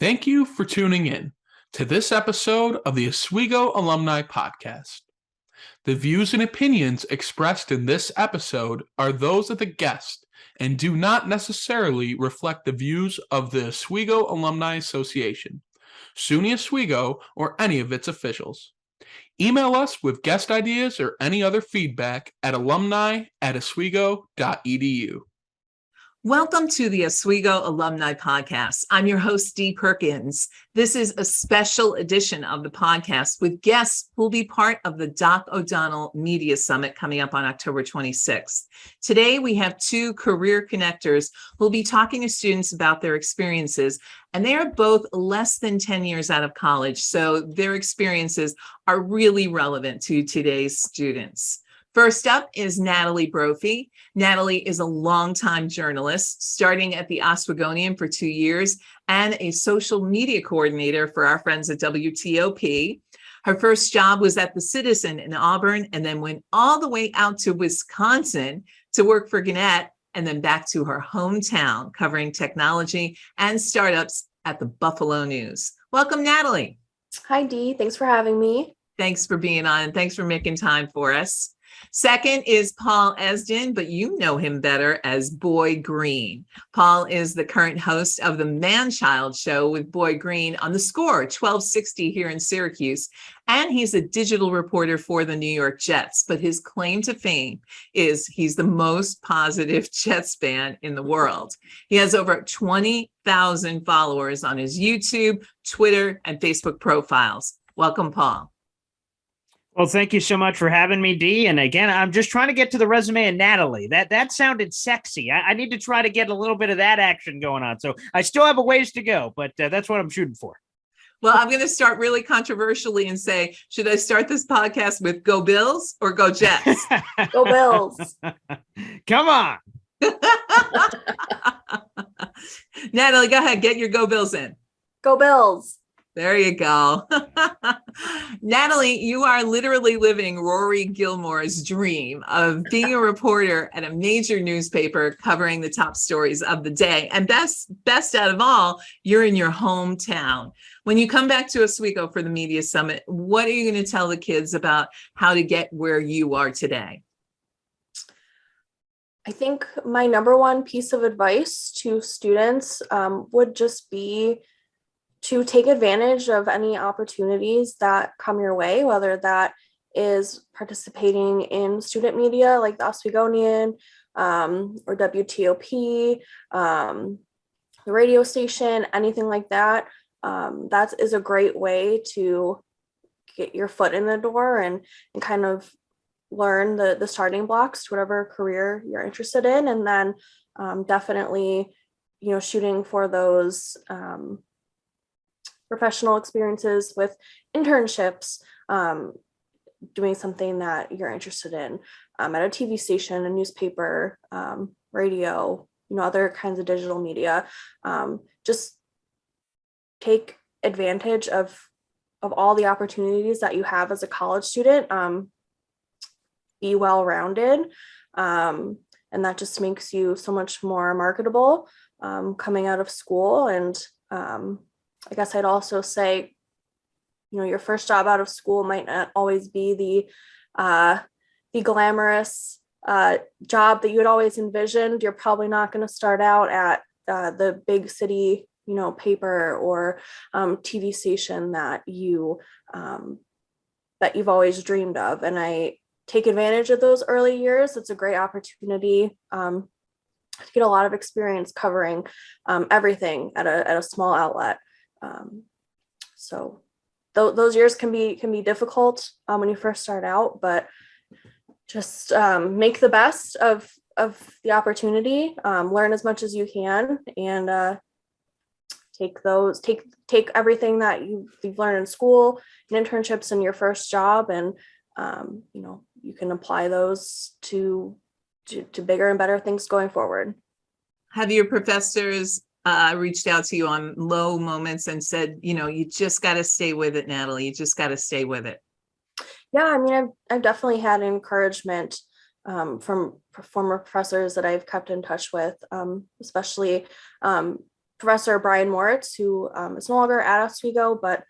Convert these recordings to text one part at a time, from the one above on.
Thank you for tuning in to this episode of the Oswego Alumni Podcast. The views and opinions expressed in this episode are those of the guest and do not necessarily reflect the views of the Oswego Alumni Association, SUNY Oswego, or any of its officials. Email us with guest ideas or any other feedback at alumni@oswego.edu. Welcome to the Oswego Alumni Podcast. I'm your host, Dee Perkins. This is a special edition of the podcast with guests who will be part of the Doc O'Donnell Media Summit coming up on October 26th. Today, we have two career connectors who will be talking to students about their experiences, and they are both less than 10 years out of college, so their experiences are really relevant to today's students. First up is Natalie Brophy. Natalie is a longtime journalist, starting at the Oswegonian for 2 years and a social media coordinator for our friends at WTOP. Her first job was at the Citizen in Auburn and then went all the way out to Wisconsin to work for Gannett and then back to her hometown, covering technology and startups at the Buffalo News. Welcome, Natalie. Hi, Dee. Thanks for having me. Thanks for being on and thanks for making time for us. Second is Paul Esden, but you know him better as Boy Green. Paul is the current host of the Man-Child show with Boy Green on The Score, 1260 here in Syracuse. And he's a digital reporter for the New York Jets. But his claim to fame is he's the most positive Jets fan in the world. He has over 20,000 followers on his YouTube, Twitter, and Facebook profiles. Welcome, Paul. Well, thank you so much for having me, Dee. And again, I'm just trying to get to the resume of Natalie. That sounded sexy. I need to try to get a little bit of that action going on. So I still have a ways to go, but that's what I'm shooting for. Well, I'm going to start really controversially and say, should I start this podcast with Go Bills or Go Jets? Go Bills. Come on. Natalie, go ahead. Get your Go Bills in. Go Bills. There you go. Natalie, you are literally living Rory Gilmore's dream of being a reporter at a major newspaper covering the top stories of the day. And best out of all, you're in your hometown. When you come back to Oswego for the Media Summit, what are you going to tell the kids about how to get where you are today? I think my number one piece of advice to students would just be to take advantage of any opportunities that come your way, whether that is participating in student media like the Oswegonian or WTOP, the radio station, anything like that. That is a great way to get your foot in the door and kind of learn the starting blocks to whatever career you're interested in. And then definitely, shooting for those professional experiences with internships, doing something that you're interested in at a TV station, a newspaper, radio, other kinds of digital media. Just take advantage of all the opportunities that you have as a college student. Be well-rounded, and that just makes you so much more marketable coming out of school. And I guess I'd also say, your first job out of school might not always be the glamorous job that you had always envisioned. You're probably not going to start out at the big city, paper or TV station that you've always dreamed of. And I take advantage of those early years. It's a great opportunity to get a lot of experience covering everything at a small outlet. So those years can be difficult when you first start out, but just make the best of the opportunity, learn as much as you can, and take everything that you've learned in school and internships in your first job, and you can apply those to bigger and better things going forward. Have your professors reached out to you on low moments and said, you just got to stay with it, Natalie, you just got to stay with it? Yeah, I mean, I've definitely had encouragement from former professors that I've kept in touch with, especially Professor Brian Moritz, who is no longer at Oswego, but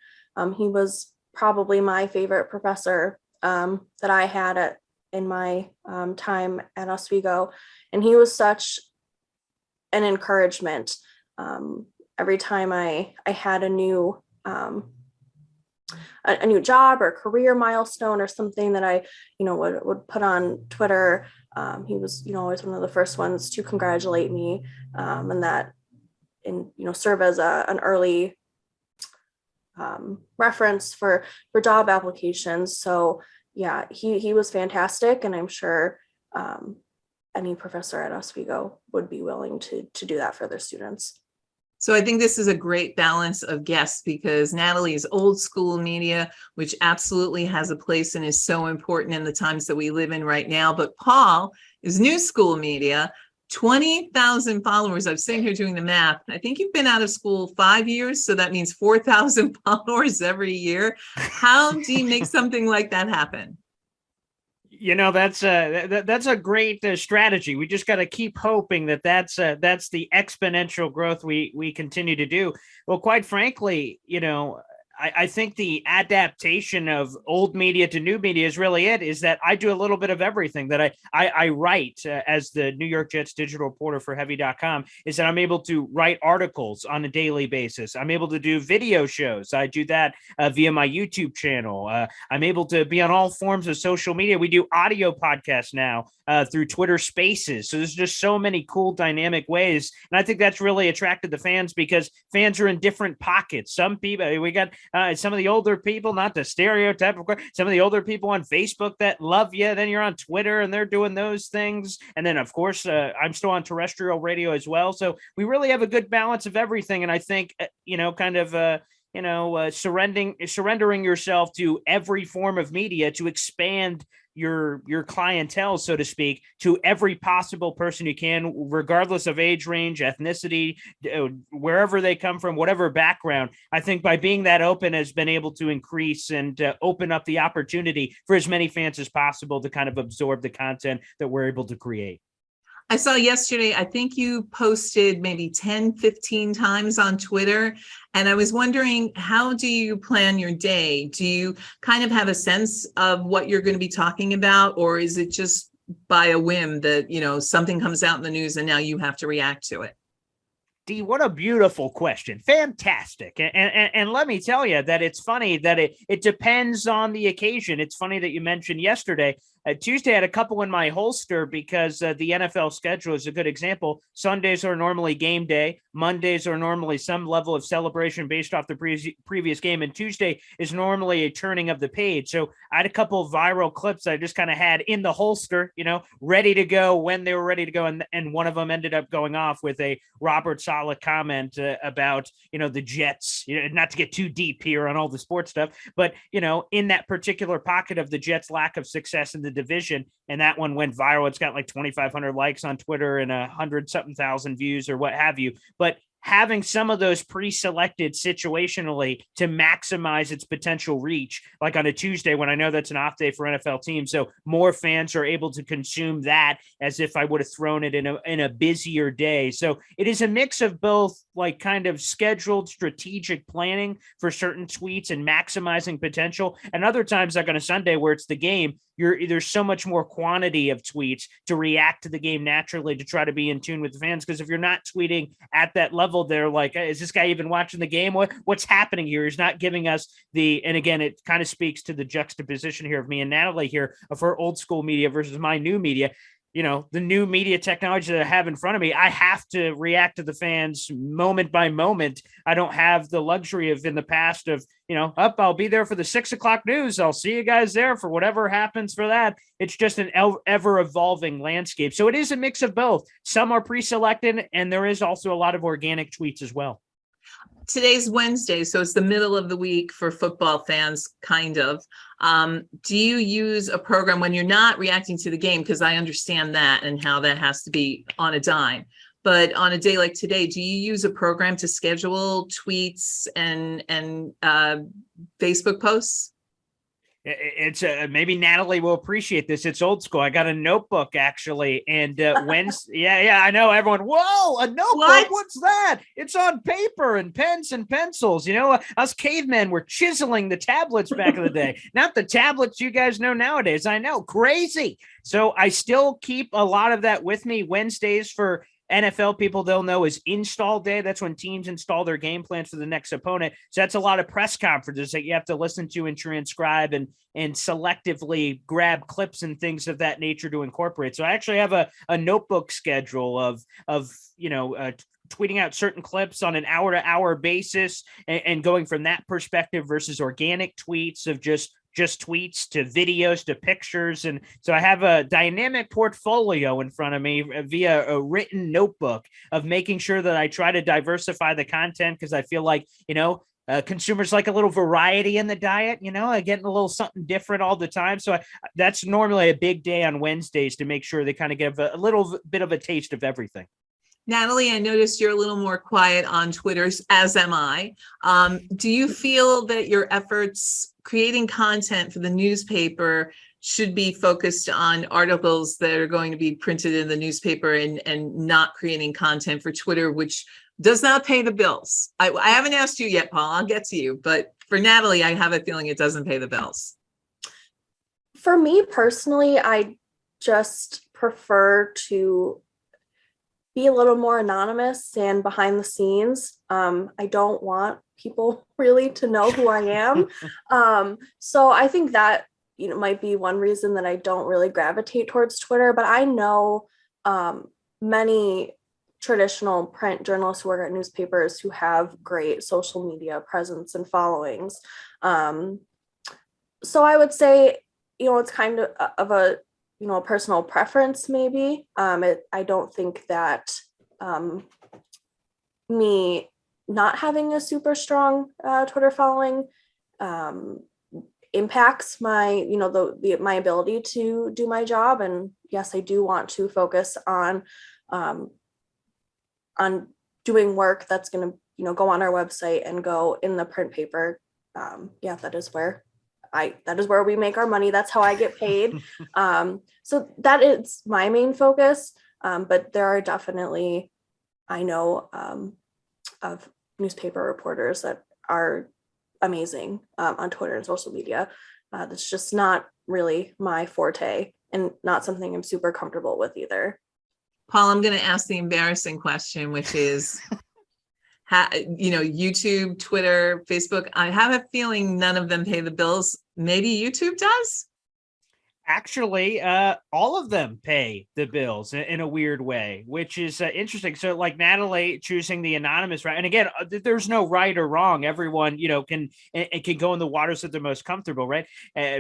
he was probably my favorite professor that I had in my time at Oswego. And he was such an encouragement. Every time I had a new job or career milestone or something that I, would put on Twitter, he was, always one of the first ones to congratulate me, and serve as an early reference for job applications. So yeah, he was fantastic, and I'm sure any professor at Oswego would be willing to do that for their students. So I think this is a great balance of guests, because Natalie is old school media, which absolutely has a place and is so important in the times that we live in right now. But Paul is new school media, 20,000 followers. I'm sitting here doing the math. I think you've been out of school 5 years, so that means 4,000 followers every year. How do you make something like that happen? That's a great strategy. We just got to keep hoping that's the exponential growth we continue to do. Well, quite frankly, I think the adaptation of old media to new media is really it, is that I do a little bit of everything. That I write as the New York Jets digital reporter for Heavy.com, is that I'm able to write articles on a daily basis. I'm able to do video shows. I do that via my YouTube channel. I'm able to be on all forms of social media. We do audio podcasts now through Twitter Spaces. So there's just so many cool dynamic ways. And I think that's really attracted the fans, because fans are in different pockets. Some people, we got some of the older people, not to stereotype, of course, some of the older people on Facebook that love you. Then you're on Twitter and they're doing those things. And then, of course, I'm still on terrestrial radio as well. So we really have a good balance of everything. And I think, surrendering yourself to every form of media to expand your clientele, so to speak, to every possible person you can, regardless of age range, ethnicity, wherever they come from, whatever background. I think by being that open has been able to increase and open up the opportunity for as many fans as possible to kind of absorb the content that we're able to create. I saw yesterday, I think you posted maybe 10, 15 times on Twitter. And I was wondering, how do you plan your day? Do you kind of have a sense of what you're going to be talking about? Or is it just by a whim that, something comes out in the news and now you have to react to it? Dee, what a beautiful question. Fantastic. And let me tell you that it's funny that it depends on the occasion. It's funny that you mentioned yesterday. Tuesday, I had a couple in my holster because the NFL schedule is a good example. Sundays are normally game day. Mondays are normally some level of celebration based off the previous game. And Tuesday is normally a turning of the page. So I had a couple of viral clips I just kind of had in the holster, ready to go when they were ready to go. And one of them ended up going off with a Robert Saleh comment about, the Jets, not to get too deep here on all the sports stuff, but, in that particular pocket of the Jets' lack of success in the division, and that one went viral. It's got like 2,500 likes on Twitter and 100-something thousand views or what have you. But having some of those pre-selected situationally to maximize its potential reach, like on a Tuesday when I know that's an off day for NFL teams, so more fans are able to consume that as if I would have thrown it in a busier day. So it is a mix of both, like kind of scheduled strategic planning for certain tweets and maximizing potential, and other times like on a Sunday where it's the game, there's so much more quantity of tweets to react to the game naturally to try to be in tune with the fans. Because if you're not tweeting at that level, they're like, is this guy even watching the game? What's happening here? He's not giving us and again, it kind of speaks to the juxtaposition here of me and Natalie here of her old school media versus my new media. The new media technology that I have in front of me, I have to react to the fans moment by moment. I don't have the luxury of in the past of, I'll be there for the 6 o'clock news. I'll see you guys there for whatever happens for that. It's just an ever evolving landscape. So it is a mix of both. Some are pre-selected, and there is also a lot of organic tweets as well. Today's Wednesday, so it's the middle of the week for football fans, kind of. Do you use a program when you're not reacting to the game? Because I understand that and how that has to be on a dime. But on a day like today, do you use a program to schedule tweets and Facebook posts? It's maybe Natalie will appreciate this. It's old school. I got a notebook actually, and Wednesday. Yeah, I know everyone. Whoa, a notebook? What? What's that? It's on paper and pens and pencils. Us cavemen were chiseling the tablets back in the day. Not the tablets you guys know nowadays. I know, crazy. So I still keep a lot of that with me. Wednesdays for NFL people, they'll know, is install day. That's when teams install their game plans for the next opponent. So that's a lot of press conferences that you have to listen to and transcribe and selectively grab clips and things of that nature to incorporate. So I actually have a notebook schedule of tweeting out certain clips on an hour-to-hour basis and going from that perspective versus organic tweets of just tweets to videos to pictures. And so I have a dynamic portfolio in front of me via a written notebook of making sure that I try to diversify the content, because I feel like, consumers like a little variety in the diet, getting a little something different all the time. So that's normally a big day on Wednesdays to make sure they kind of give a little bit of a taste of everything. Natalie, I noticed you're a little more quiet on Twitter, as am I. Do you feel that your efforts creating content for the newspaper should be focused on articles that are going to be printed in the newspaper and not creating content for Twitter, which does not pay the bills? I haven't asked you yet, Paul. I'll get to you. But for Natalie, I have a feeling it doesn't pay the bills. For me personally, I just prefer to be a little more anonymous and behind the scenes. I don't want people really to know who I am. So I think that, might be one reason that I don't really gravitate towards Twitter, but I know many traditional print journalists who work at newspapers who have great social media presence and followings. So I would say, it's kind of a personal preference, maybe. I don't think that me not having a super strong Twitter following impacts my, my ability to do my job. And yes, I do want to focus on doing work that's going to, go on our website and go in the print paper. That is where we make our money. That's how I get paid. So that is my main focus. But there are definitely, I know, of newspaper reporters that are amazing on Twitter and social media. That's just not really my forte and not something I'm super comfortable with either. Paul, I'm going to ask the embarrassing question, which is, YouTube, Twitter, Facebook. I have a feeling none of them pay the bills. Maybe YouTube does? Actually, all of them pay the bills in a weird way, which is interesting. So like Natalie choosing the anonymous, right? And again, there's no right or wrong. Everyone, can go in the waters that they're most comfortable, right?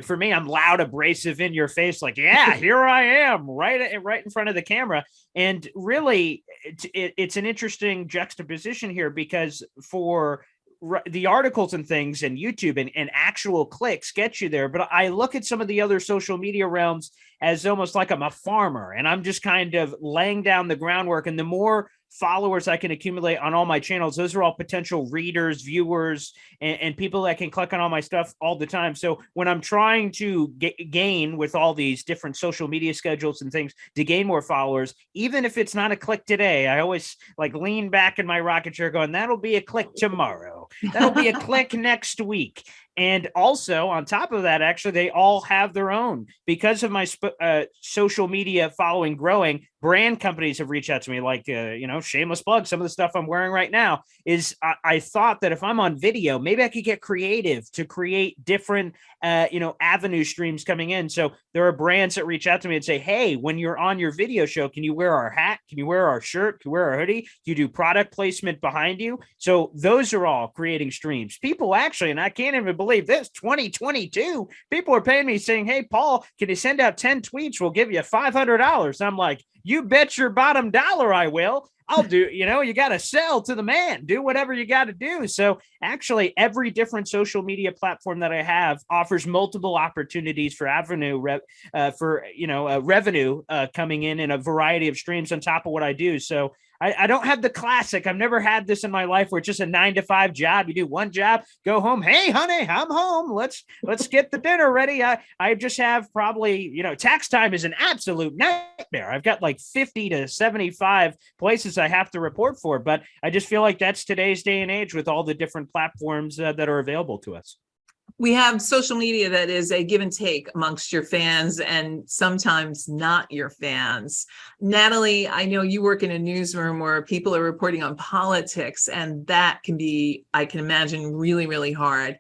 For me, I'm loud, abrasive, in your face, like, yeah, here I am, right in front of the camera. And really, it's an interesting juxtaposition here, because for the articles and things and YouTube and actual clicks get you there. But I look at some of the other social media realms as almost like I'm a farmer and I'm just kind of laying down the groundwork. And the more followers I can accumulate on all my channels, those are all potential readers, viewers, and people that can click on all my stuff all the time. So when I'm trying to gain with all these different social media schedules and things to gain more followers, even if it's not a click today, I always like lean back in my rocket chair going, that'll be a click tomorrow. That'll be a click next week. And also on top of that, actually, they all have their own, because of my social media following growing. Brand companies have reached out to me, like, shameless plug. Some of the stuff I'm wearing right now is I thought that if I'm on video, maybe I could get creative to create different, avenue streams coming in. So there are brands that reach out to me and say, hey, when you're on your video show, can you wear our hat? Can you wear our shirt? Can you wear our hoodie? Can you do product placement behind you? So those are all creating streams. People actually, and I can't even believe this, 2022, people are paying me saying, hey, Paul, can you send out 10 tweets? We'll give you $500. I'm like, you bet your bottom dollar I will. I'll do, you got to sell to the man, do whatever you got to do. So actually every different social media platform that I have offers multiple opportunities for revenue coming in a variety of streams on top of what I do. So I don't have the classic. I've never had this in my life where it's just a 9-to-5 job. You do one job, go home. Hey, honey, I'm home. Let's get the dinner ready. I just have probably, tax time is an absolute nightmare. I've got like 50 to 75 places I have to report for, but I just feel like that's today's day and age with all the different platforms that are available to us. We have social media that is a give and take amongst your fans and sometimes not your fans. Natalie, I know you work in a newsroom where people are reporting on politics, and that can be, I can imagine, really, really hard.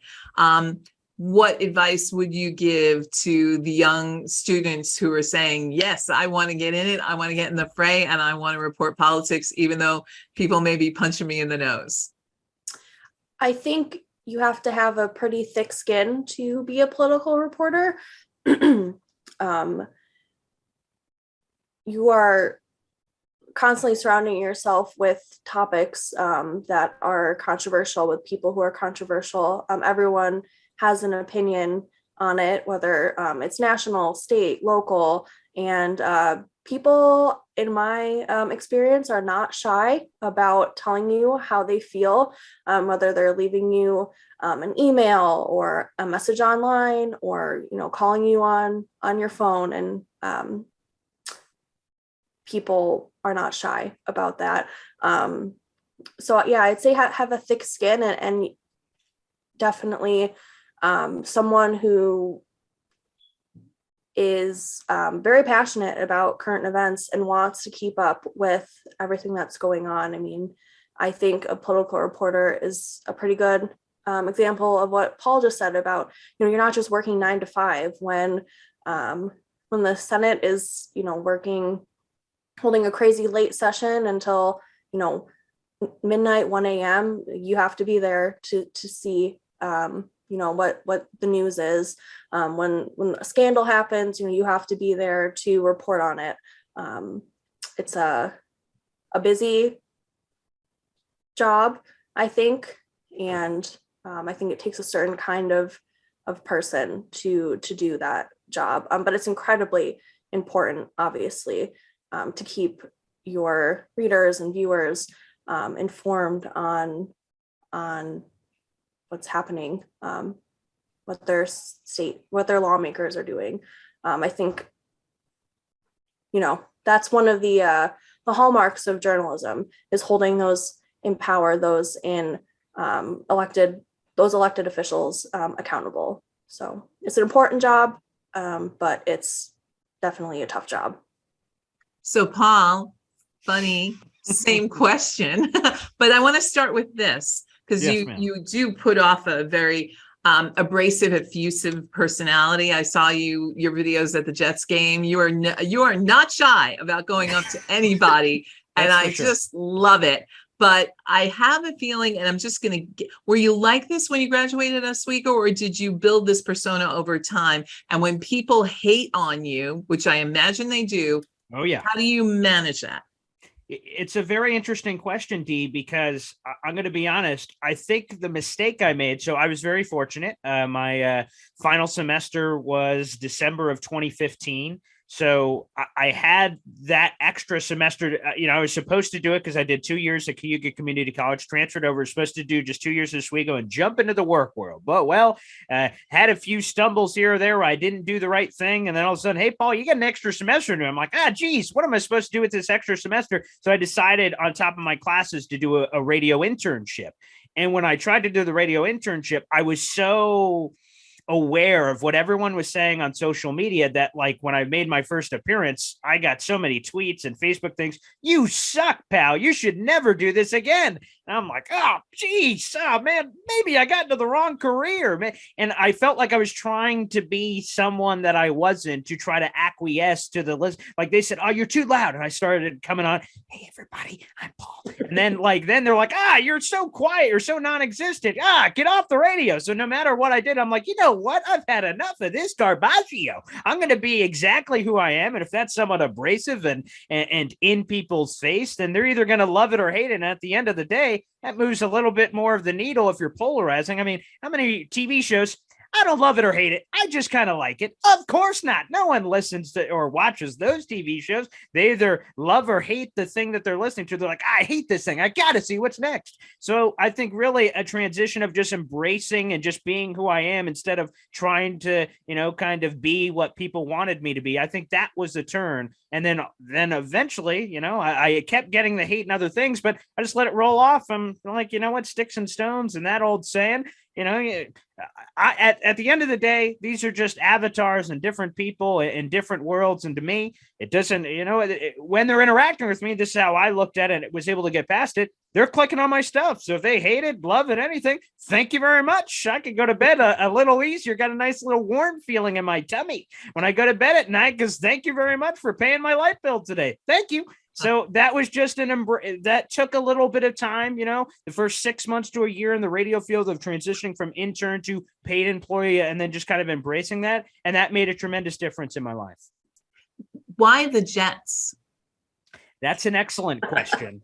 What advice would you give to the young students who are saying, yes, I want to get in it, I want to get in the fray, and I want to report politics, even though people may be punching me in the nose? I think you have to have a pretty thick skin to be a political reporter. You are constantly surrounding yourself with topics that are controversial, with people who are controversial. Everyone has an opinion on it, whether it's national, state, local, and people in my experience are not shy about telling you how they feel, whether they're leaving you an email or a message online, or calling you on your phone, and people are not shy about that. So yeah, I'd say have a thick skin, and definitely someone who is very passionate about current events and wants to keep up with everything that's going on. I mean, I think a political reporter is a pretty good example of what Paul just said about, you're not just working 9 to 5 when the Senate is, holding a crazy late session until, midnight, 1 a.m. You have to be there to see what the news is. When a scandal happens, you have to be there to report on it. It's a busy job, I think, and I think it takes a certain kind of person to do that job. But it's incredibly important, obviously, to keep your readers and viewers informed on what's happening, what their lawmakers are doing. I think, that's one of the hallmarks of journalism, is holding those in power, those elected officials accountable. So it's an important job, but it's definitely a tough job. So Paul, funny, same question, but I want to start with this, because you do put off a very abrasive, effusive personality. I saw your videos at the Jets game. You are not shy about going up to anybody, and I just love it. But I have a feeling, and I'm just going to, were you like this when you graduated Oswego, or did you build this persona over time? And when people hate on you, which I imagine they do, oh yeah, how do you manage that? It's a very interesting question, Dee, because I'm going to be honest. I think the mistake I made, so I was very fortunate. My final semester was December of 2015. So I had that extra semester. I was supposed to do it because I did 2 years at Cayuga Community College, transferred over, supposed to do just 2 years at Oswego and jump into the work world. But had a few stumbles here or there where I didn't do the right thing. And then all of a sudden, hey, Paul, you got an extra semester to do. I'm like, geez, what am I supposed to do with this extra semester? So I decided on top of my classes to do a radio internship. And when I tried to do the radio internship, I was so aware of what everyone was saying on social media that, like, when I made my first appearance, I got so many tweets and Facebook things. You suck, pal. You should never do this again. And I'm like, oh, geez, man, maybe I got into the wrong career, man. And I felt like I was trying to be someone that I wasn't, to try to acquiesce to the list. Like, they said, oh, you're too loud. And I started coming on, hey, everybody, I'm Paul. And then they're like, you're so quiet. You're so non-existent. Get off the radio. So no matter what I did, I'm like, you know what? I've had enough of this garbaggio. I'm going to be exactly who I am. And if that's somewhat abrasive and in people's face, then they're either going to love it or hate it. And at the end of the day, that moves a little bit more of the needle if you're polarizing. I mean, how many TV shows? I don't love it or hate it. I just kind of like it. Of course not. No one listens to or watches those TV shows. They either love or hate the thing that they're listening to. They're like, I hate this thing. I got to see what's next. So I think really a transition of just embracing and just being who I am instead of trying to, kind of be what people wanted me to be. I think that was the turn. And then eventually, I kept getting the hate and other things, but I just let it roll off. I'm like, what, sticks and stones and that old saying, at the end of the day, these are just avatars and different people in different worlds. And to me, it doesn't, when they're interacting with me, this is how I looked at it. Was able to get past it. They're clicking on my stuff. So if they hate it, love it, anything, thank you very much. I could go to bed a little easier. Got a nice little warm feeling in my tummy when I go to bed at night, because thank you very much for paying my light bill today. Thank you. So that was just that took a little bit of time, the first 6 months to a year in the radio field of transitioning from intern to paid employee, and then just kind of embracing that. And that made a tremendous difference in my life. Why the Jets? That's an excellent question,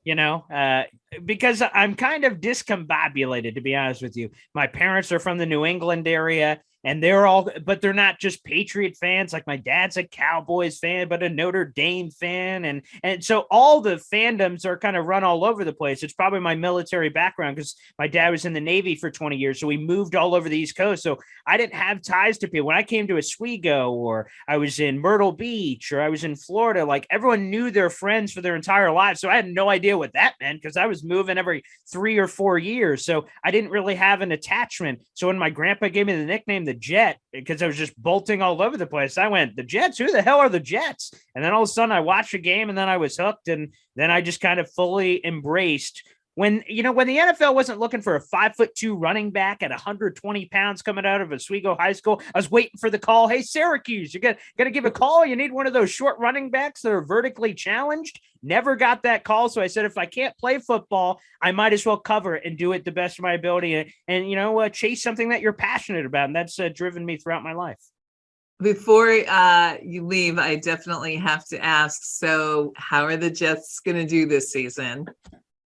because I'm kind of discombobulated, to be honest with you. My parents are from the New England area, and but they're not just Patriot fans. Like my dad's a Cowboys fan, but a Notre Dame fan. And so all the fandoms are kind of run all over the place. It's probably my military background, because my dad was in the Navy for 20 years. So we moved all over the East Coast. So I didn't have ties to people. When I came to Oswego, or I was in Myrtle Beach, or I was in Florida, like everyone knew their friends for their entire lives. So I had no idea what that meant, because I was moving every 3 or 4 years. So I didn't really have an attachment. So when my grandpa gave me the nickname, the Jet, because I was just bolting all over the place, I went, the Jets? Who the hell are the Jets? And then all of a sudden I watched a game, and then I was hooked. And then I just kind of fully embraced when the NFL wasn't looking for a 5'2" running back at 120 pounds coming out of Oswego High School. I was waiting for the call. Hey, Syracuse, you got to give a call. You need one of those short running backs that are vertically challenged. Never got that call. So I said, if I can't play football, I might as well cover it and do it the best of my ability, and chase something that you're passionate about. And that's driven me throughout my life. Before you leave, I definitely have to ask, so how are the Jets going to do this season?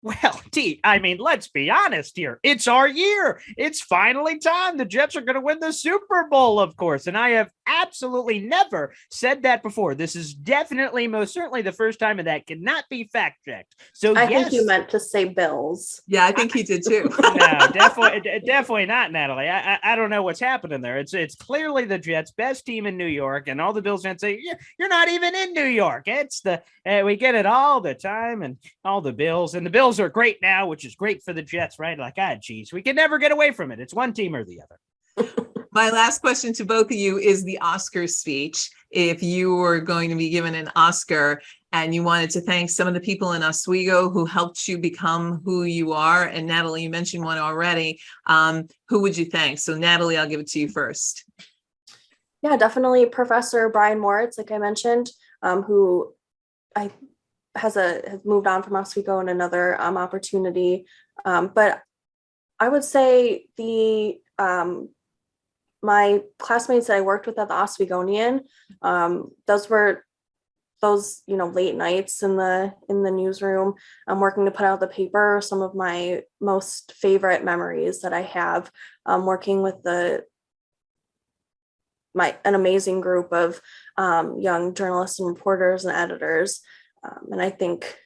Well, Dee, let's be honest here. It's our year. It's finally time. The Jets are going to win the Super Bowl, of course. And I have absolutely never said that before. This is definitely, most certainly, the first time, and that cannot be fact-checked. So I think you meant to say Bills. Yeah, I think he did too. No, definitely not, Natalie. I don't know what's happening there. It's clearly the Jets' best team in New York, and all the Bills fans say, you're not even in New York. It's we get it all the time, and all the Bills, and the Bills are great now, which is great for the Jets, right? Like, geez, we can never get away from it. It's one team or the other. My last question to both of you is the Oscar speech. If you were going to be given an Oscar and you wanted to thank some of the people in Oswego who helped you become who you are, and Natalie, you mentioned one already, who would you thank? So Natalie, I'll give it to you first. Yeah, definitely Professor Brian Moritz, like I mentioned, who has moved on from Oswego in another opportunity. But I would say my classmates that I worked with at the Oswegonian, those were late nights in the newsroom, working to put out the paper. Some of my most favorite memories that I have, working with an amazing group of young journalists and reporters and editors. And I think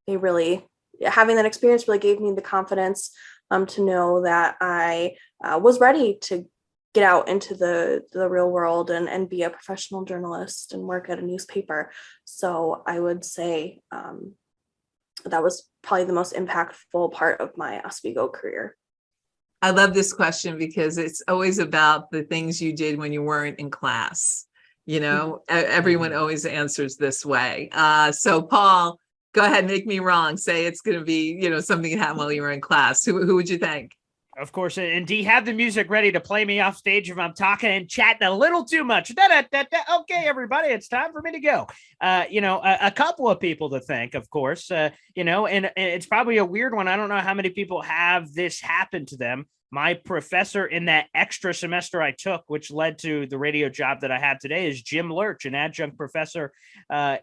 having that experience really gave me the confidence to know that I was ready to get out into the real world and be a professional journalist and work at a newspaper. So I would say that was probably the most impactful part of my Oswego career. I love this question because it's always about the things you did when you weren't in class. Everyone always answers this way. So Paul, go ahead, make me wrong. Say it's going to be, something that happened while you were in class. Who would you thank? Of course. And Dee, have the music ready to play me off stage if I'm talking and chatting a little too much. Okay, everybody, it's time for me to go. A couple of people to thank, of course, and it's probably a weird one. I don't know how many people have this happen to them. My professor in that extra semester I took, which led to the radio job that I have today, is Jim Lurch, an adjunct professor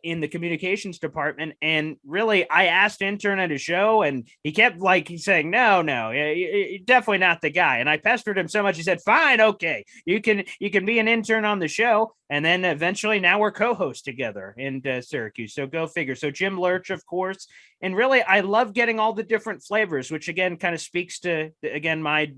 in the communications department. And really, I asked intern at a show, and he kept saying, no, you definitely definitely not the guy. And I pestered him so much. He said, fine, okay, you can be an intern on the show. And then eventually now we're co-hosts together in Syracuse. So go figure. So Jim Lurch, of course. And really, I love getting all the different flavors, which again, kind of speaks to, again, my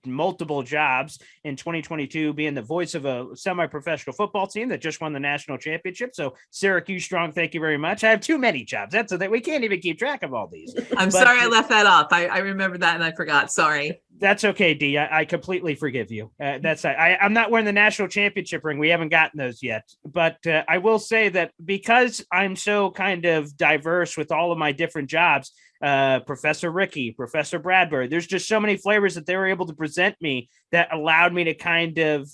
multiple jobs in 2022, being the voice of a semi-professional football team that just won the national championship. So Syracuse strong. Thank you very much. I have too many jobs. That's that we can't even keep track of all these. Sorry I left that off. I remember that and I forgot. Sorry. That's okay, Dee. I completely forgive you. I'm not wearing the national championship ring. We haven't gotten those yet. But I will say that because I'm so kind of diverse with all of my different jobs, Professor Ricky, Professor Bradbury, there's just so many flavors that they were able to present me that allowed me to kind of,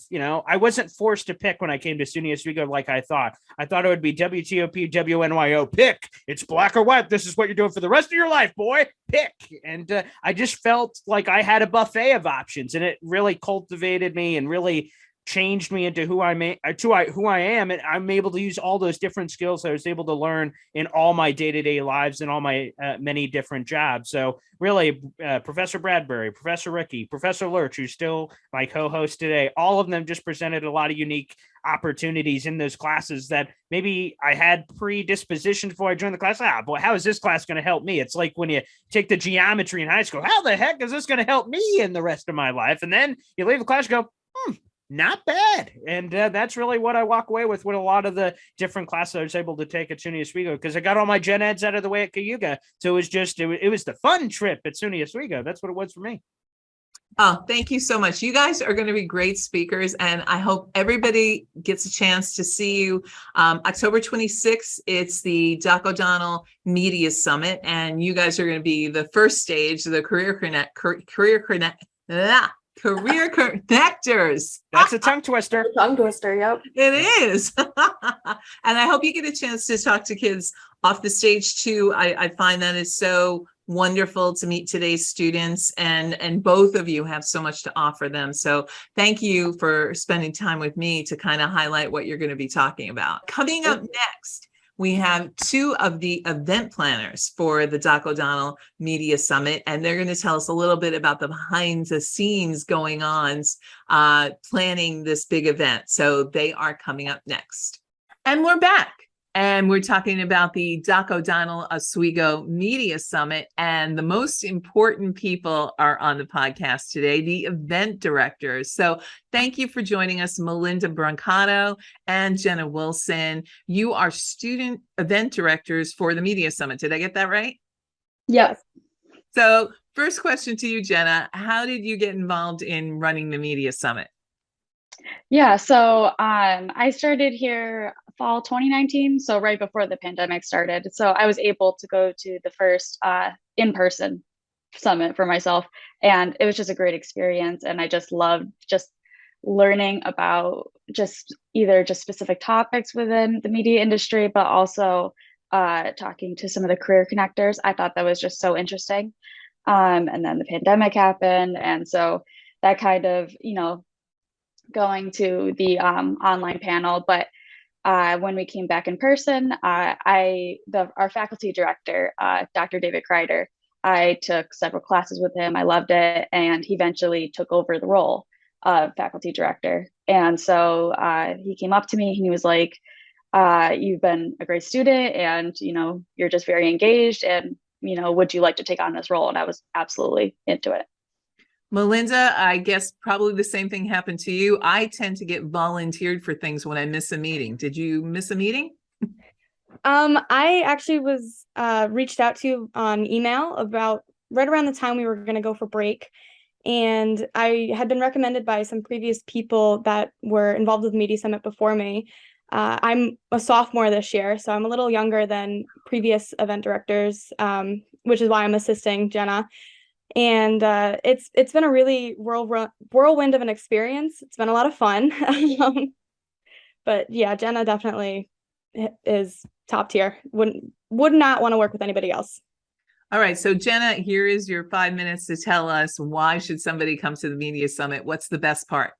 I wasn't forced to pick when I came to SUNY Oswego like I thought. I thought it would be WTOP, WNYO, pick. It's black or white. This is what you're doing for the rest of your life, boy. Pick. And I just felt like I had a buffet of options, and it really cultivated me and really changed me into who I am. And I'm able to use all those different skills I was able to learn in all my day-to-day lives and all my many different jobs. So really, Professor Bradbury, Professor Ricky, Professor Lurch, who's still my co-host today, all of them just presented a lot of unique opportunities in those classes that maybe I had predisposition before I joined the class. Boy, how is this class going to help me? It's like when you take the geometry in high school, how the heck is this going to help me in the rest of my life? And then you leave the class and go, not bad. And that's really what I walk away with a lot of the different classes I was able to take at SUNY Oswego, because I got all my gen eds out of the way at Cayuga. So it was the fun trip at SUNY Oswego. That's what it was for me. Oh, thank you so much. You guys are going to be great speakers, and I hope everybody gets a chance to see you. October 26th, it's the Doc O'Donnell Media Summit, and you guys are going to be the first stage of the Career Connectors. That's a tongue twister. Tongue twister, yep. It is. And I hope you get a chance to talk to kids off the stage too. I find that is so wonderful to meet today's students, and both of you have so much to offer them. So thank you for spending time with me to kind of highlight what you're going to be talking about. Coming up next, we have two of the event planners for the Doc O'Donnell Media Summit, and they're going to tell us a little bit about the behind the scenes going on planning this big event. So they are coming up next. And we're back. And we're talking about the Doc O'Donnell Oswego Media Summit. And the most important people are on the podcast today, the event directors. So thank you for joining us, Melinda Brancato and Jenna Wilson. You are student event directors for the Media Summit. Did I get that right? Yes. So first question to you, Jenna, how did you get involved in running the Media Summit? Yeah, so I started here fall 2019, so right before the pandemic started. So I was able to go to the first in-person summit for myself, and it was just a great experience. And I just loved just learning about just specific topics within the media industry, but also talking to some of the career connectors. I thought that was just so interesting. And then the pandemic happened, and so that kind of, going to the online panel. But when we came back in person, our faculty director, Dr. David Kreider, I took several classes with him. I loved it. And he eventually took over the role of faculty director. And so he came up to me and he was like, you've been a great student, and, you're just very engaged, and, would you like to take on this role? And I was absolutely into it. Melinda, I guess probably the same thing happened to you. I tend to get volunteered for things when I miss a meeting. Did you miss a meeting? I actually was reached out to on email about right around the time we were going to go for break. And I had been recommended by some previous people that were involved with the Media Summit before me. I'm a sophomore this year, so I'm a little younger than previous event directors, which is why I'm assisting Jenna. And it's been a really whirlwind of an experience. It's been a lot of fun. But yeah, Jenna definitely is top tier. Would not want to work with anybody else. All right. So Jenna, here is your 5 minutes to tell us, why should somebody come to the Media Summit? What's the best part?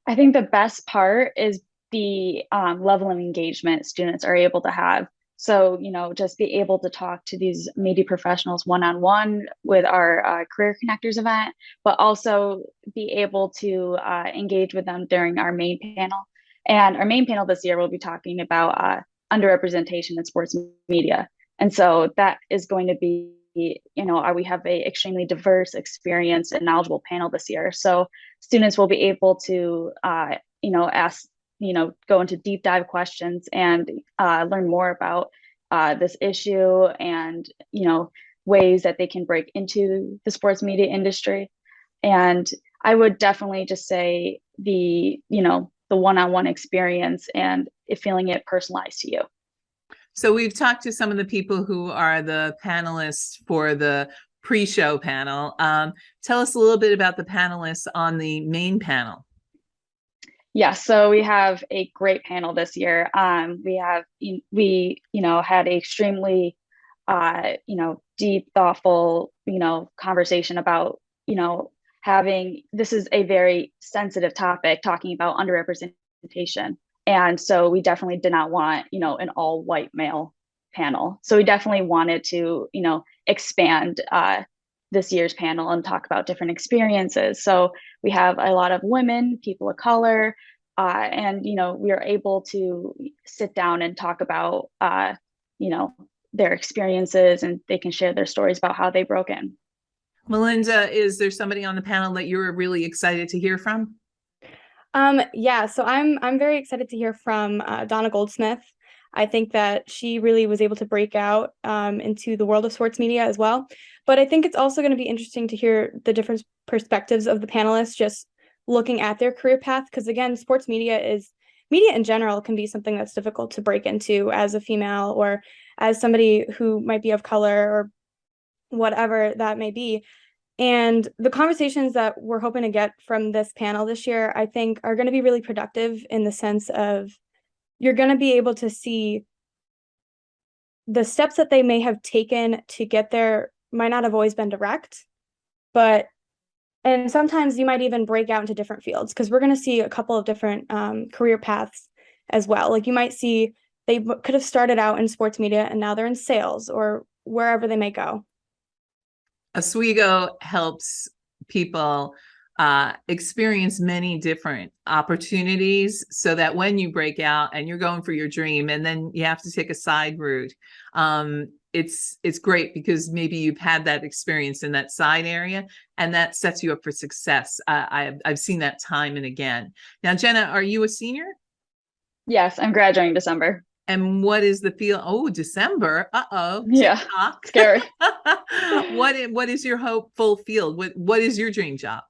I think the best part is the level of engagement students are able to have So, just be able to talk to these media professionals one-on-one with our Career Connectors event, but also be able to engage with them during our main panel. And our main panel this year will be talking about underrepresentation in sports media. And so that is going to be, we have a extremely diverse, experienced, and knowledgeable panel this year. So students will be able to, ask, go into deep dive questions and learn more about this issue and, ways that they can break into the sports media industry. And I would definitely just say the one-on-one experience and feeling it personalized to you. So we've talked to some of the people who are the panelists for the pre-show panel. Tell us a little bit about the panelists on the main panel. Yeah, so we have a great panel this year. We had a extremely, deep, thoughtful, conversation about, this is a very sensitive topic, talking about underrepresentation. And so we definitely did not want, an all white male panel. So we definitely wanted to, expand this year's panel and talk about different experiences. So we have a lot of women, people of color, and, we are able to sit down and talk about, their experiences, and they can share their stories about how they broke in. Melinda, is there somebody on the panel that you were really excited to hear from? Yeah, so I'm very excited to hear from Donna Goldsmith. I think that she really was able to break out into the world of sports media as well. But I think it's also going to be interesting to hear the different perspectives of the panelists, just looking at their career path. Because again, sports media in general can be something that's difficult to break into as a female or as somebody who might be of color or whatever that may be. And the conversations that we're hoping to get from this panel this year, I think, are going to be really productive in the sense of you're going to be able to see the steps that they may have taken to get there might not have always been direct, and sometimes you might even break out into different fields, because we're going to see a couple of different career paths as well. Like you might see they could have started out in sports media and now they're in sales or wherever they may go. Oswego helps people experience many different opportunities so that when you break out and you're going for your dream and then you have to take a side route, it's great because maybe you've had that experience in that side area and that sets you up for success. I've seen that time and again. Now, Jenna, are you a senior? Yes, I'm graduating December. And what is the feel? Oh, December. Uh-oh. Yeah. TikTok. Scary. What is your hopeful field? What is your dream job?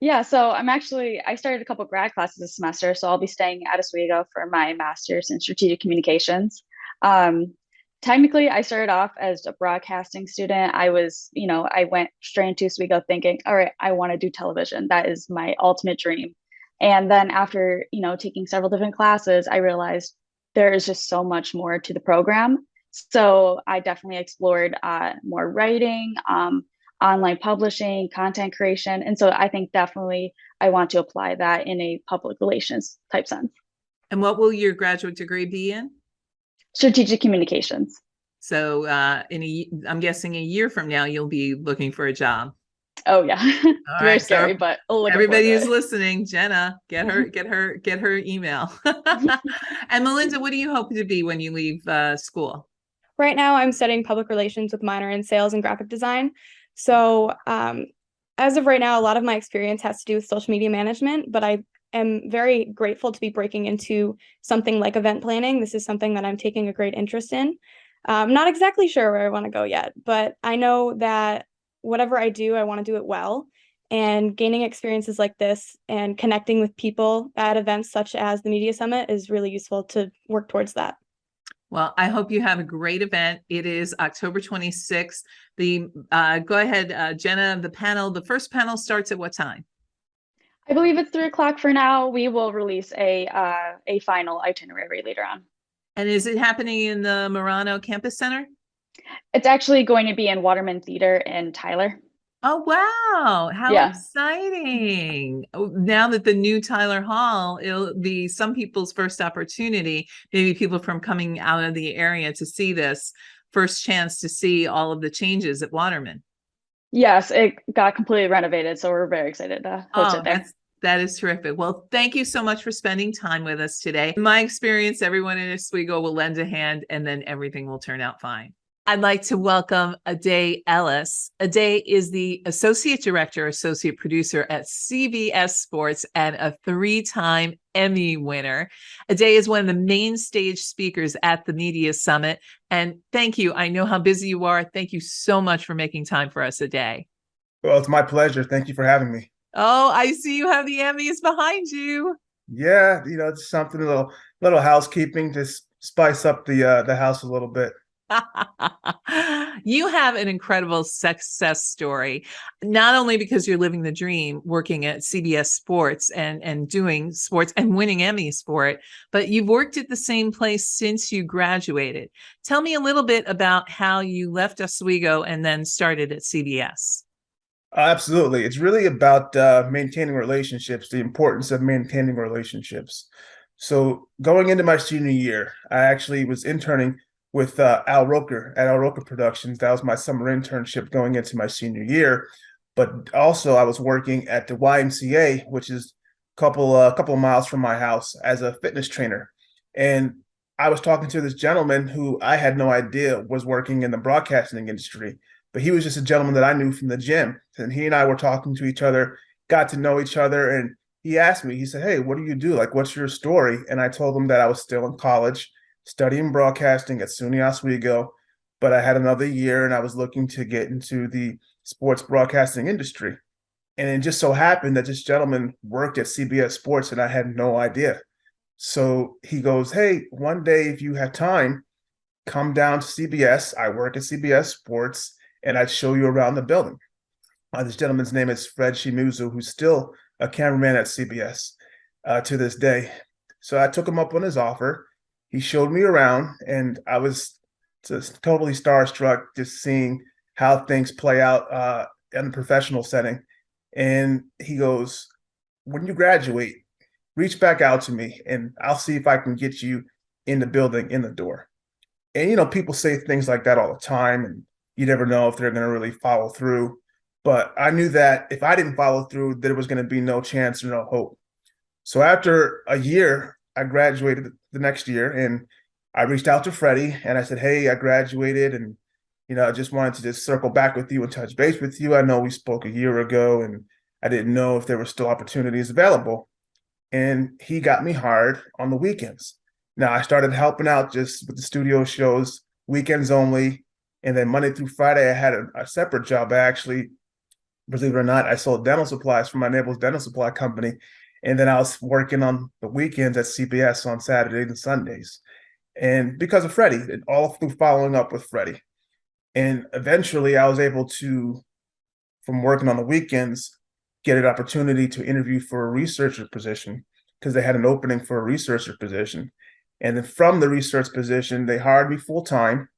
Yeah, so I started a couple of grad classes this semester, so I'll be staying at Oswego for my master's in strategic communications. Technically, I started off as a broadcasting student. I went straight into Oswego thinking, all right, I want to do television. That is my ultimate dream. And then after, taking several different classes, I realized there is just so much more to the program. So I definitely explored more writing, online publishing, content creation. And so I think definitely I want to apply that in a public relations type sense. And what will your graduate degree be in? Strategic communications. So I'm guessing a year from now, you'll be looking for a job. Oh yeah. Very right, scary, so but everybody who's listening, Jenna, get her email. And Melinda, what do you hope to be when you leave school? Right now, I'm studying public relations with minor in sales and graphic design. So as of right now, a lot of my experience has to do with social media management, but I am very grateful to be breaking into something like event planning. This is something that I'm taking a great interest in. I'm not exactly sure where I want to go yet, but I know that whatever I do, I want to do it well. And gaining experiences like this and connecting with people at events such as the Media Summit is really useful to work towards that. Well, I hope you have a great event. It is October 26th. Go ahead, Jenna, the first panel starts at what time? I believe it's 3:00 for now. We will release a final itinerary later on. And is it happening in the Murano Campus Center? It's actually going to be in Waterman Theater in Tyler. Oh, wow. How Yeah. exciting. Oh, now that the new Tyler Hall, it'll be some people's first opportunity, maybe people from coming out of the area to see this, first chance to see all of the changes at Waterman. Yes, it got completely renovated, so we're very excited to host Oh, it there. that is terrific. Well, thank you so much for spending time with us today. In my experience, everyone in Oswego will lend a hand and then everything will turn out fine. I'd like to welcome Ade Ellis. Ade is the Associate Director, Associate Producer at CBS Sports and a 3-time Emmy winner. Ade is one of the main stage speakers at the Media Summit. And thank you. I know how busy you are. Thank you so much for making time for us, Ade. Well, it's my pleasure. Thank you for having me. Oh, I see you have the Emmys behind you. Yeah, it's something little housekeeping to spice up the house a little bit. You have an incredible success story, not only because you're living the dream working at CBS Sports and doing sports and winning Emmys for it, but you've worked at the same place since you graduated. Tell me a little bit about how you left Oswego and then started at CBS. Absolutely. It's really about maintaining relationships, the importance of maintaining relationships. So going into my senior year, I actually was interning with Al Roker at Al Roker Productions. That was my summer internship going into my senior year. But also I was working at the YMCA, which is a couple of miles from my house, as a fitness trainer. And I was talking to this gentleman who I had no idea was working in the broadcasting industry, but he was just a gentleman that I knew from the gym. And he and I were talking to each other, got to know each other. And he asked me, he said, "Hey, what do you do? Like, what's your story?" And I told him that I was still in college, studying broadcasting at SUNY Oswego, but I had another year and I was looking to get into the sports broadcasting industry. And it just so happened that this gentleman worked at CBS Sports and I had no idea. So he goes, "Hey, one day if you have time, come down to CBS. I work at CBS Sports and I'd show you around the building." This gentleman's name is Fred Shimuzu, who's still a cameraman at CBS to this day. So I took him up on his offer. He showed me around and I was just totally starstruck just seeing how things play out in a professional setting. And he goes, "When you graduate, reach back out to me and I'll see if I can get you in the building, in the door." And, people say things like that all the time and you never know if they're going to really follow through. But I knew that if I didn't follow through, there was going to be no chance or no hope. So after a year, I graduated the next year and I reached out to Freddie and I said, "Hey, I graduated and, I just wanted to just circle back with you and touch base with you. I know we spoke a year ago and I didn't know if there were still opportunities available." And he got me hired on the weekends. Now I started helping out just with the studio shows, weekends only. And then Monday through Friday, I had a separate job. I actually, believe it or not, I sold dental supplies for my neighbor's dental supply company. And then I was working on the weekends at CBS on Saturdays and Sundays. And because of Freddie, all through following up with Freddie. And eventually I was able to, from working on the weekends, get an opportunity to interview for a researcher position because they had an opening for a researcher position. And then from the research position, they hired me full time.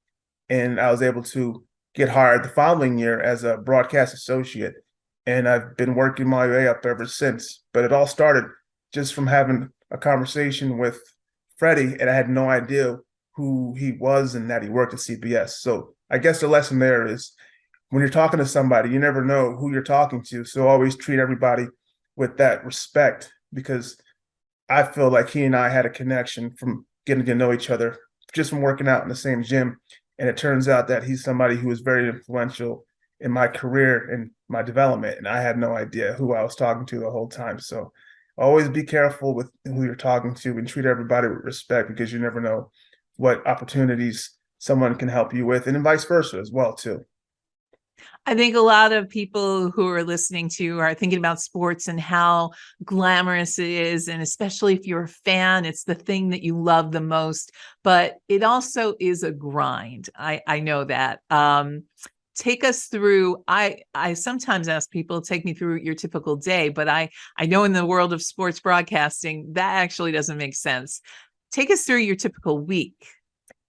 And I was able to get hired the following year as a broadcast associate. And I've been working my way up ever since. But it all started just from having a conversation with Freddie, and I had no idea who he was and that he worked at CBS. So I guess the lesson there is when you're talking to somebody, you never know who you're talking to. So always treat everybody with that respect, because I feel like he and I had a connection from getting to know each other just from working out in the same gym. And it turns out that he's somebody who was very influential in my career and my development. And I had no idea who I was talking to the whole time. So always be careful with who you're talking to and treat everybody with respect, because you never know what opportunities someone can help you with, and vice versa as well, too. I think a lot of people who are listening to are thinking about sports and how glamorous it is. And especially if you're a fan, it's the thing that you love the most, but it also is a grind. I know that. Take us through, I sometimes ask people, take me through your typical day, but I know in the world of sports broadcasting, that actually doesn't make sense. Take us through your typical week.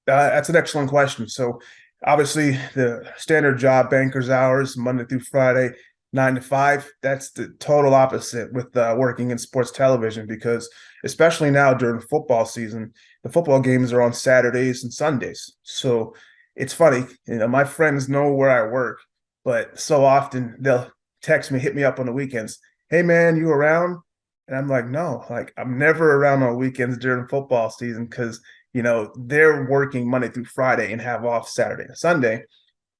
That's an excellent question. So obviously the standard job, banker's hours, Monday through Friday, 9 to 5. That's the total opposite with working in sports television, because especially now during football season, the football games are on Saturdays and Sundays. So it's funny, my friends know where I work, but so often they'll text me, hit me up on the weekends. Hey man, you around? And I'm like, no, like I'm never around on weekends during football season, because they're working Monday through Friday and have off Saturday and Sunday.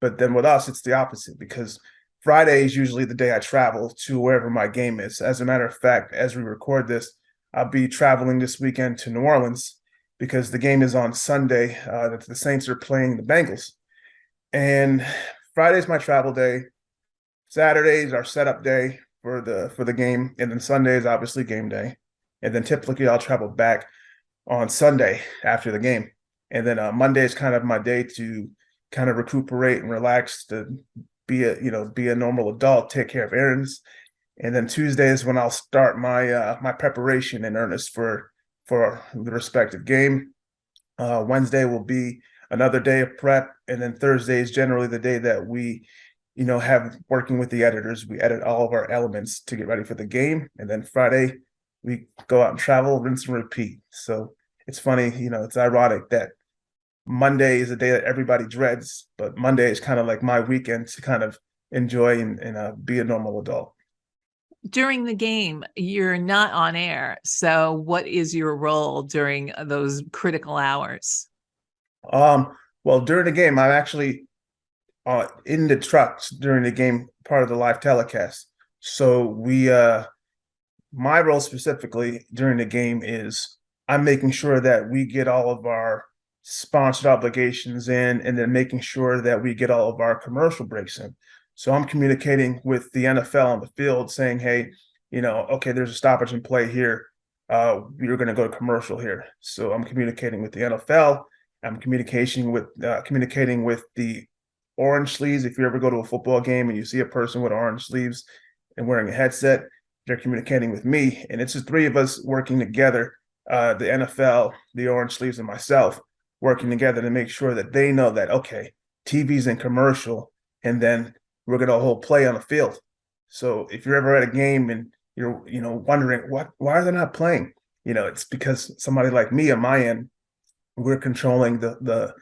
But then with us, it's the opposite, because Friday is usually the day I travel to wherever my game is. As a matter of fact, as we record this, I'll be traveling this weekend to New Orleans because the game is on Sunday. That the Saints are playing the Bengals. And Friday's my travel day. Saturday's our setup day for the game. And then Sunday is obviously game day. And then typically I'll travel back on Sunday after the game. And then Monday is kind of my day to kind of recuperate and relax, to be a normal adult, take care of errands. And then Tuesday is when I'll start my my preparation in earnest for the respective game. Wednesday will be another day of prep, and then Thursday is generally the day that we have working with the editors. We edit all of our elements to get ready for the game, and then Friday we go out and travel, rinse and repeat. So it's funny, it's ironic that Monday is a day that everybody dreads, but Monday is kind of like my weekend to kind of enjoy and be a normal adult. During the game, you're not on air. So what is your role during those critical hours? Well, during the game, I'm actually in the trucks during the game, part of the live telecast. So my role specifically during the game is I'm making sure that we get all of our sponsored obligations in, and then making sure that we get all of our commercial breaks in. So I'm communicating with the NFL on the field saying, hey, okay, there's a stoppage in play here. You're going to go to commercial here. So I'm communicating with the NFL. I'm communicating with the orange sleeves. If you ever go to a football game and you see a person with orange sleeves and wearing a headset, they're communicating with me. And it's the three of us working together, the NFL, the orange sleeves, and myself, working together to make sure that they know that, okay, TV's in commercial, and then we're going to hold play on the field. So if you're ever at a game and you're, wondering why are they not playing? It's because somebody like me on my end, we're controlling the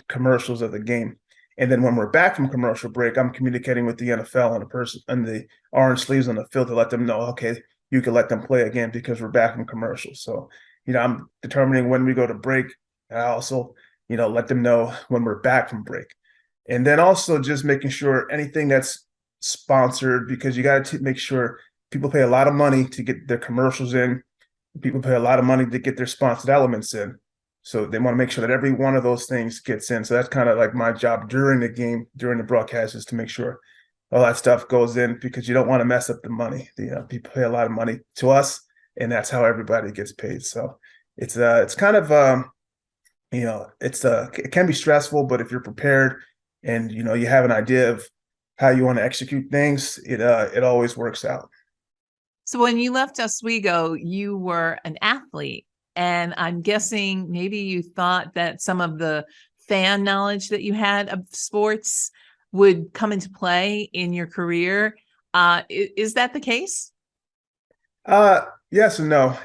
commercials of the game. And then when we're back from commercial break, I'm communicating with the NFL and the orange sleeves on the field to let them know, okay, you can let them play again because we're back from commercial. So, I'm determining when we go to break. I also, let them know when we're back from break. And then also just making sure anything that's sponsored, because you got to make sure people pay a lot of money to get their commercials in. People pay a lot of money to get their sponsored elements in. So they want to make sure that every one of those things gets in. So that's kind of like my job during the game, during the broadcast, is to make sure all that stuff goes in, because you don't want to mess up the money. People pay a lot of money to us, and that's how everybody gets paid. So it's kind of it can be stressful, but if you're prepared and you have an idea of how you want to execute things, it always works out. So when you left Oswego, you were an athlete, and I'm guessing maybe you thought that some of the fan knowledge that you had of sports would come into play in your career. Is that the case? Yes and no,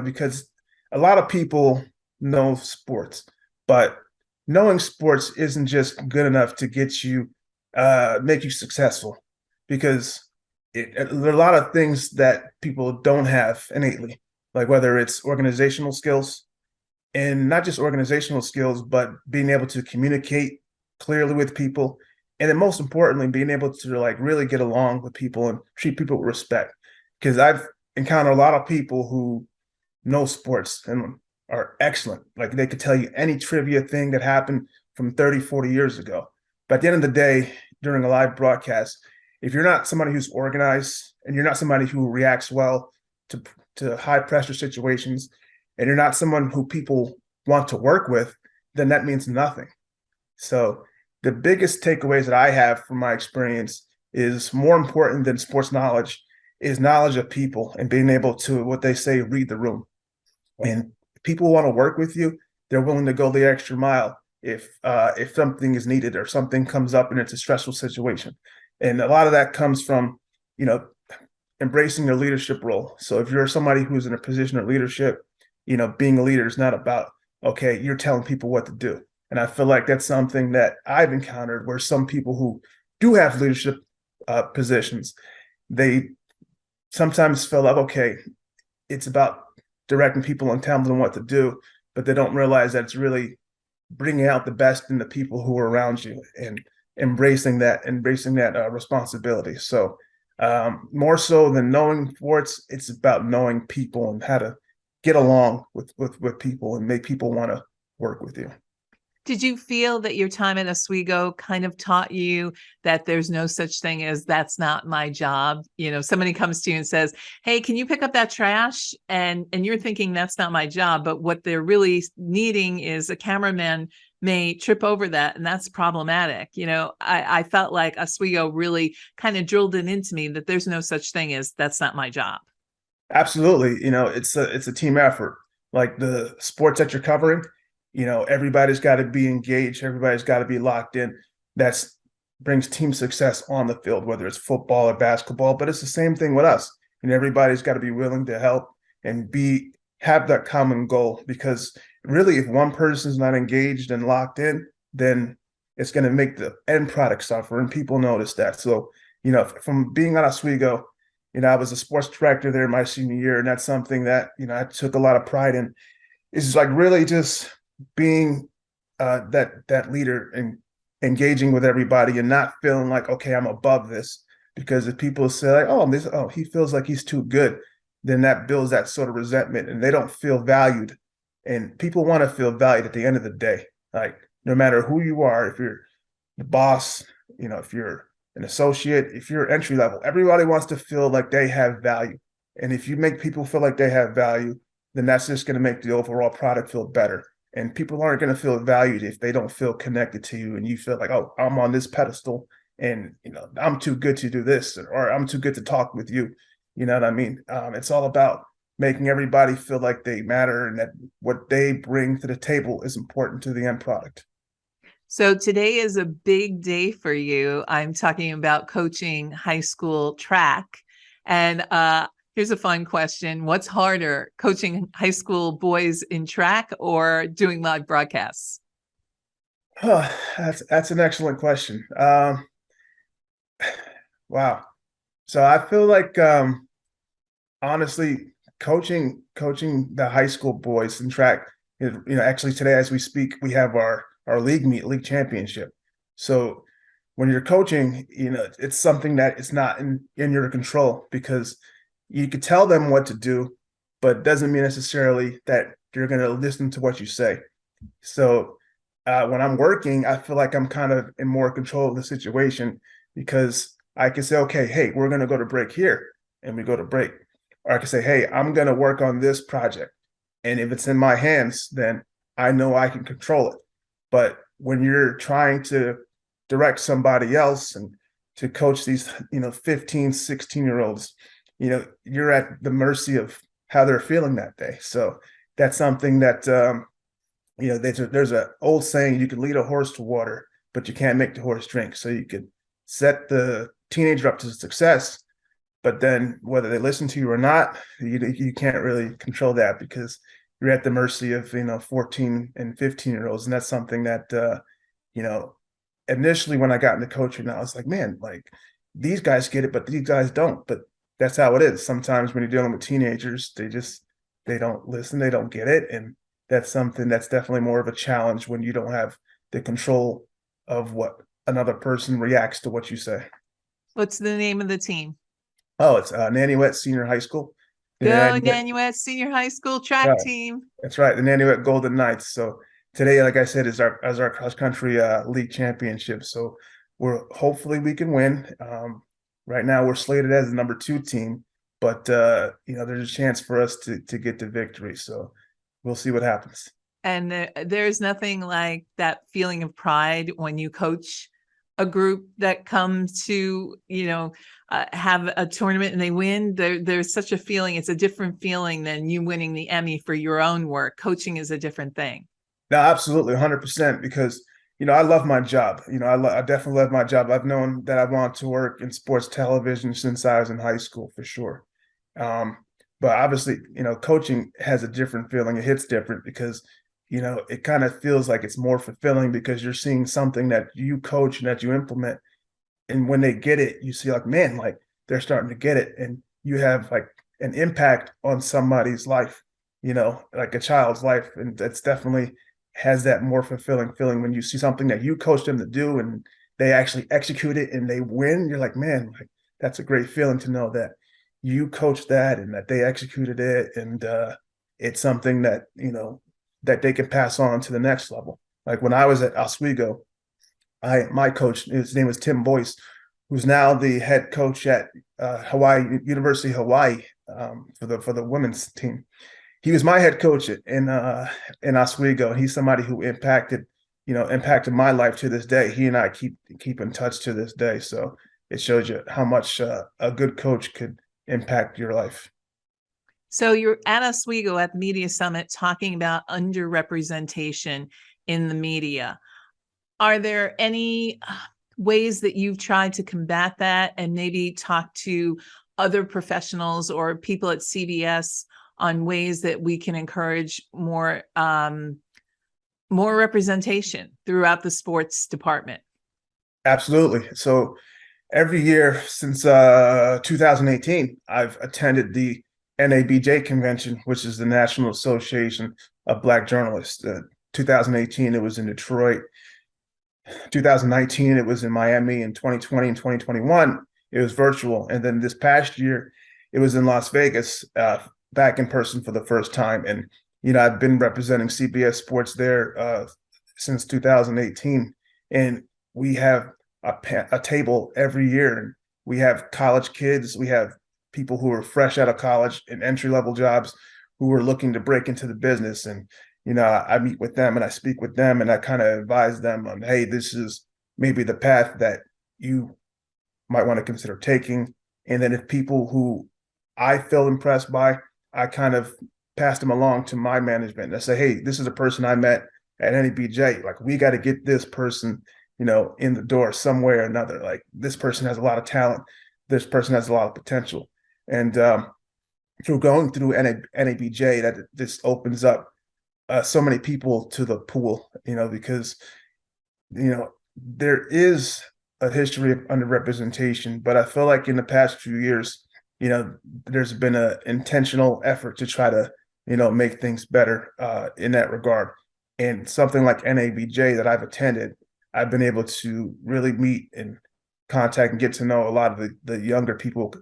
because a lot of people know sports, but knowing sports isn't just good enough to get you, make you successful, because there are a lot of things that people don't have innately, like whether it's organizational skills, and not just organizational skills, but being able to communicate clearly with people. And then most importantly, being able to really get along with people and treat people with respect. Because I've encountered a lot of people who know sports and are excellent. Like they could tell you any trivia thing that happened from 30, 40 years ago. But at the end of the day, during a live broadcast, if you're not somebody who's organized and you're not somebody who reacts well to high pressure situations, and you're not someone who people want to work with, then that means nothing. So the biggest takeaways that I have from my experience is more important than sports knowledge is knowledge of people and being able to, what they say, read the room. And people want to work with you. They're willing to go the extra mile if something is needed or something comes up and it's a stressful situation. And a lot of that comes from, you know, embracing your leadership role. So if you're somebody who's in a position of leadership, you know, being a leader is not about, okay, you're telling people what to do. And I feel like that's something that I've encountered where some people who do have leadership positions, they sometimes feel like, okay, it's about directing people and telling them what to do, but they don't realize that it's really bringing out the best in the people who are around you and embracing that responsibility. So more so than knowing sports, it's about knowing people and how to get along with people and make people want to work with you. Did you feel that your time at Oswego kind of taught you that there's no such thing as that's not my job? You know, somebody comes to you and says, hey, can you pick up that trash? And you're thinking that's not my job. But what they're really needing is a cameraman may trip over that. And that's problematic. You know, I felt like Oswego really kind of drilled it into me that there's no such thing as that's not my job. Absolutely. You know, it's a team effort. Like the sports that you're covering, you know, everybody's got to be engaged. Everybody's got to be locked in. That's brings team success on the field, whether it's football or basketball. But it's the same thing with us. And everybody's got to be willing to help and have that common goal. Because really, if one person's not engaged and locked in, then it's going to make the end product suffer. And people notice that. So, you know, from being at Oswego, you know, I was a sports director there my senior year, and that's something that, you know, I took a lot of pride in. It's like really just being that leader and engaging with everybody and not feeling like, okay, I'm above this. Because if people say like, he feels like he's too good, then that builds that sort of resentment and they don't feel valued. And people want to feel valued at the end of the day. Like no matter who you are, if you're the boss, you know, if you're an associate, if you're entry level, everybody wants to feel like they have value. And if you make people feel like they have value, then that's just going to make the overall product feel better. And people aren't going to feel valued if they don't feel connected to you and you feel like, oh, I'm on this pedestal and, you know, I'm too good to do this or I'm too good to talk with you. You know what I mean? It's all about making everybody feel like they matter and that what they bring to the table is important to the end product. So today is a big day for you. I'm talking about coaching high school track. And here's a fun question. What's harder, coaching high school boys in track or doing live broadcasts? Oh, that's an excellent question. Wow. So I feel like honestly, coaching the high school boys in track, you know, actually today as we speak, we have our league championship. So when you're coaching, you know, it's something that it's not in your control because you could tell them what to do, but it doesn't mean necessarily that you're going to listen to what you say. So when I'm working, I feel like I'm kind of in more control of the situation because I can say, okay, hey, we're going to go to break here, and we go to break. Or I can say, hey, I'm going to work on this project. And if it's in my hands, then I know I can control it. But when you're trying to direct somebody else and to coach these, you know, 15, 16-year-olds, you know, you're at the mercy of how they're feeling that day. So that's something that, you know, there's an old saying, you can lead a horse to water, but you can't make the horse drink. So you could set the teenager up to success, but then whether they listen to you or not, you can't really control that because you're at the mercy of, you know, 14 and 15-year-olds. And that's something that, you know, initially when I got into coaching, I was like, man, like these guys get it, but these guys don't. But that's how it is. Sometimes when you're dealing with teenagers, they don't listen, they don't get it. And that's something that's definitely more of a challenge when you don't have the control of what another person reacts to what you say. What's the name of the team? Oh, it's Nanuet Senior High School. Go Nanuet Senior High School track team. That's right, the Nanuet Golden Knights. So today, like I said, is our cross country league championship. So hopefully we can win. Right now we're slated as the number 2 team, but you know, there's a chance for us to get to victory. So we'll see what happens. And there's nothing like that feeling of pride when you coach a group that comes to, you know, have a tournament and they win. There's such a feeling. It's a different feeling than you winning the Emmy for your own work. Coaching is a different thing. No, absolutely, 100%. Because I love my job. I definitely love my job. I've known that I want to work in sports television since I was in high school, for sure. Um, but obviously, coaching has a different feeling. It hits different because it kind of feels like it's more fulfilling because you're seeing something that you coach and that you implement. And when they get it, you see like, man, like they're starting to get it. And you have like an impact on somebody's life, like a child's life. And that's definitely has that more fulfilling feeling when you see something that you coach them to do and they actually execute it and they win. You're like, man, like that's a great feeling to know that you coached that and that they executed it. And it's something that, that they can pass on to the next level. Like when I was at Oswego, my coach, his name was Tim Boyce, who's now the head coach at University of Hawaii for the women's team. He was my head coach in Oswego, and he's somebody who impacted my life to this day. He and I keep in touch to this day. So it shows you how much a good coach could impact your life. So you're at Oswego at the Media Summit talking about underrepresentation in the media. Are there any ways that you've tried to combat that and maybe talk to other professionals or people at CBS on ways that we can encourage more representation throughout the sports department? Absolutely. So every year since 2018, I've attended the NABJ convention, which is the National Association of Black Journalists. 2018, it was in Detroit. 2019, it was in Miami. In 2020 and 2021, it was virtual. And then this past year, it was in Las Vegas, back in person for the first time. And, I've been representing CBS Sports there since 2018. And we have a table every year. And we have college kids. We have people who are fresh out of college in entry-level jobs who are looking to break into the business. And, I meet with them and I speak with them and I kind of advise them on, hey, this is maybe the path that you might want to consider taking. And then if people who I feel impressed by, I kind of pass them along to my management. And I say, hey, this is a person I met at NABJ. Like, we got to get this person, in the door some way or another. Like, this person has a lot of talent. This person has a lot of potential. And through going through NABJ, that this opens up so many people to the pool, because, there is a history of underrepresentation, but I feel like in the past few years, there's been an intentional effort to try to, make things better in that regard. And something like NABJ that I've attended, I've been able to really meet and contact and get to know a lot of the younger people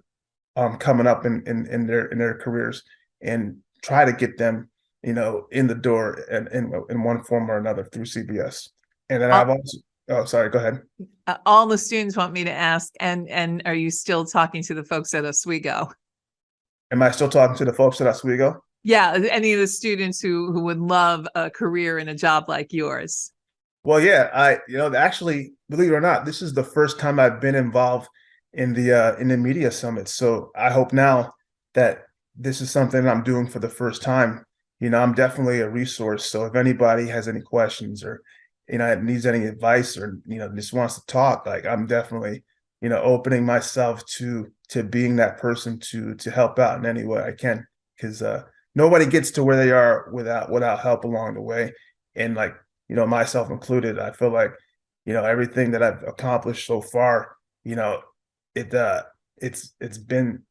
coming up in their careers and try to get them, in the door and in one form or another through CBS. And then I've also, oh, sorry, go ahead. All the students want me to ask, and are you still talking to the folks at Oswego? Am I still talking to the folks at Oswego? Yeah, any of the students who would love a career in a job like yours. Well, yeah, actually, believe it or not, this is the first time I've been involved in the media summit. So I hope now that this is something I'm doing for the first time. I'm definitely a resource. So if anybody has any questions or, needs any advice or, just wants to talk, like, I'm definitely, opening myself to being that person to help out in any way I can, because nobody gets to where they are without help along the way. And like, myself included, I feel like, everything that I've accomplished so far, it's been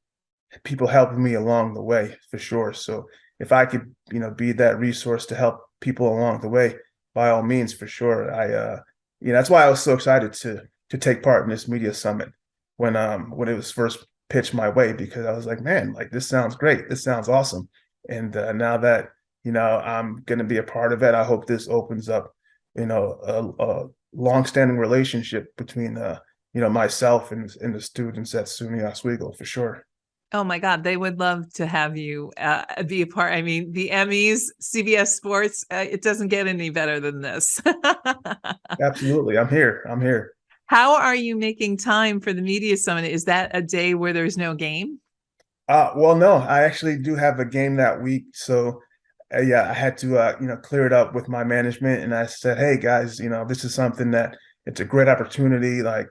people helping me along the way, for sure. So if I could, be that resource to help people along the way, by all means, for sure. That's why I was so excited to take part in this media summit when it was first pitched my way, because I was like, man, like, this sounds great. This sounds awesome. And now that, I'm going to be a part of it, I hope this opens up, a longstanding relationship between, myself and the students at SUNY Oswego, for sure. Oh my God, they would love to have you be a part. I mean, the Emmys, CBS Sports, it doesn't get any better than this. Absolutely. I'm here. How are you making time for the media summit? Is that a day where there's no game? Well, no, I actually do have a game that week. So yeah, I had to, clear it up with my management. And I said, hey, guys, this is something that it's a great opportunity. Like,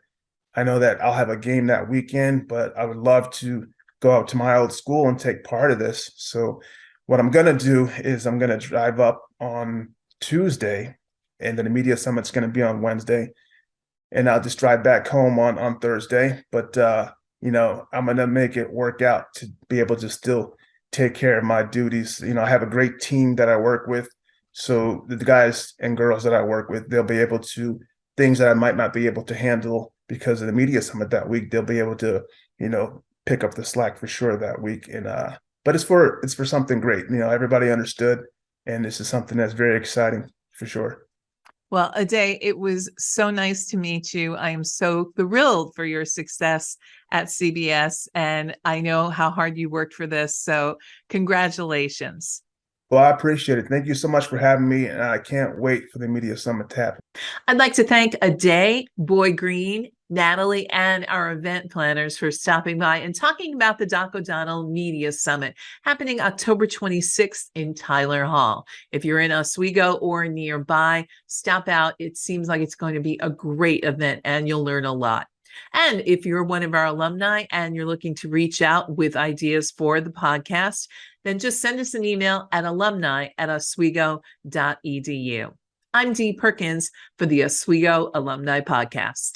I know that I'll have a game that weekend, but I would love to go out to my old school and take part of this. So what I'm going to do is I'm going to drive up on Tuesday, and then the media summit's going to be on Wednesday, and I'll just drive back home on Thursday. But, I'm going to make it work out to be able to still take care of my duties. I have a great team that I work with. So the guys and girls that I work with, they'll be able to, things that I might not be able to handle because of the media summit that week, they'll be able to, pick up the slack for sure that week. And but it's for something great. Everybody understood, and this is something that's very exciting for sure. Well, Ade, it was so nice to meet you. I am so thrilled for your success at CBS, and I know how hard you worked for this. So congratulations. Well, I appreciate it. Thank you so much for having me, and I can't wait for the media summit to happen. I'd like to thank Ade, Boy Green, Natalie, and our event planners for stopping by and talking about the Doc O'Donnell Media Summit happening October 26th in Tyler Hall. If you're in Oswego or nearby, stop out. It seems like it's going to be a great event and you'll learn a lot. And if you're one of our alumni and you're looking to reach out with ideas for the podcast, then just send us an email at alumni@oswego.edu. I'm Dee Perkins for the Oswego Alumni Podcast.